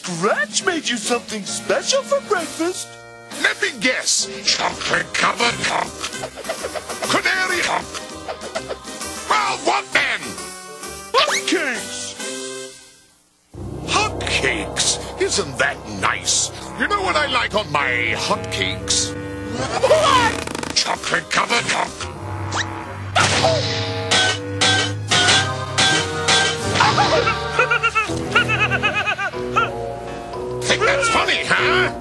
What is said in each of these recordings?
Scratch made you something special for breakfast. Let me guess. Chocolate-covered canary. Well, what then? Hotcakes. Hotcakes? Isn't that nice? You know what I like on my hotcakes? What? Chocolate-covered Think that's funny, huh?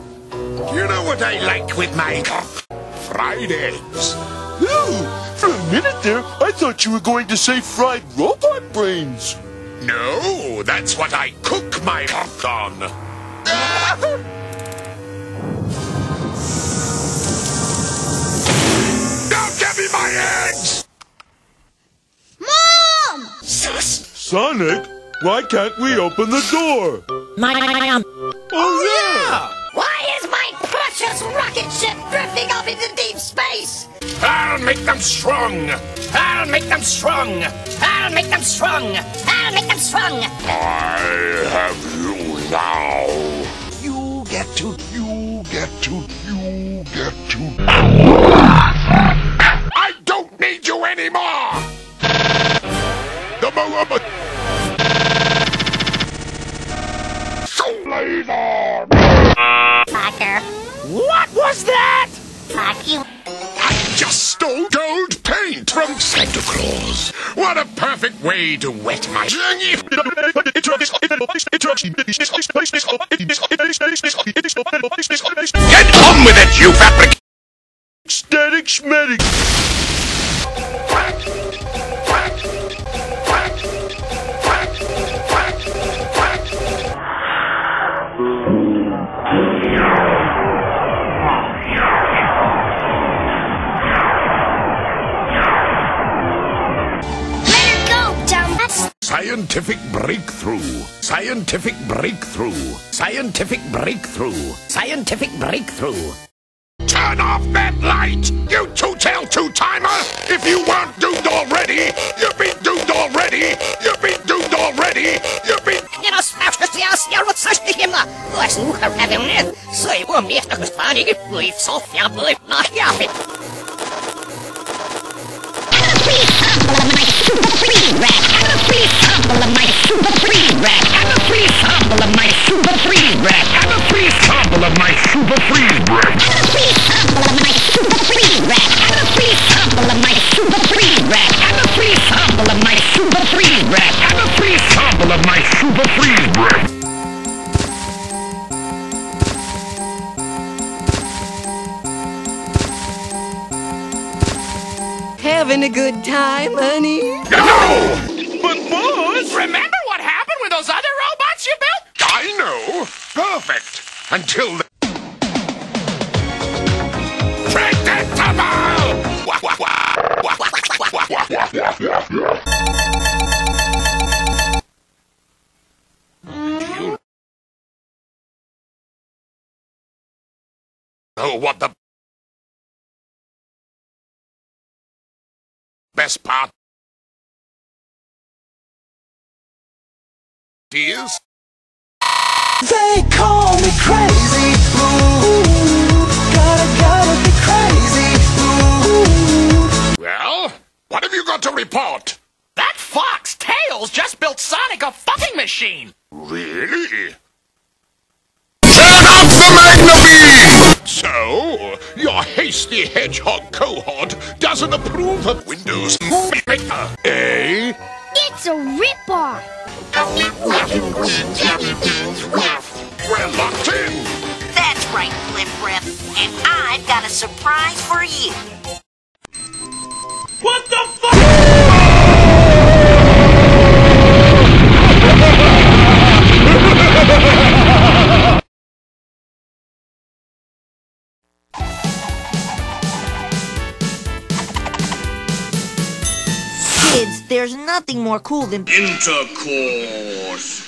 You know what I like with my fried eggs? Ooh, for a minute there, I thought you were going to say fried robot brains. No, that's what I cook my on. Don't give me my eggs! Mom! Sonic, why can't we open the door? Oh, yeah! Why is my precious rocket ship drifting off into deep space? I'll make them strong! I'll make them strong! I'll make them strong! I'll make them strong! I have you now! You get to. I don't need you anymore! The moment. So later! Fucker. What was that? Fuck you. I just stole gold paint from Santa Claus. What a perfect way to wet my... Get on with it, you fabric... Static schmatic. Scientific breakthrough. Scientific breakthrough. Scientific breakthrough. Scientific breakthrough. Turn off that light, you two-tail two-timer! If you weren't doomed already, you've been doomed already! You've been doomed already! You've been... Nie rozprawczasz ja od coś takiego. Słuchaj, pewnie. Swojego miejsca gospodarki, i w Sofia były na świecie. Having a good time, honey? No! But boss! Remember what happened with those other robots you built? I know! Perfect! Until the... Predictable! You know what the best part is? They call me crazy, ooh, gotta be crazy, ooh. Well, what have you got to report? That fox, Tails, just built Sonic a fucking machine. Really? Turn off the magnabeam! So, your hasty hedgehog cohort doesn't approve of Windows Movie Maker, eh? It's a ripoff. We're locked in! That's right, Flip Rip. And I've got a surprise for you. What the fuck? Kids, there's nothing more cool than intercourse.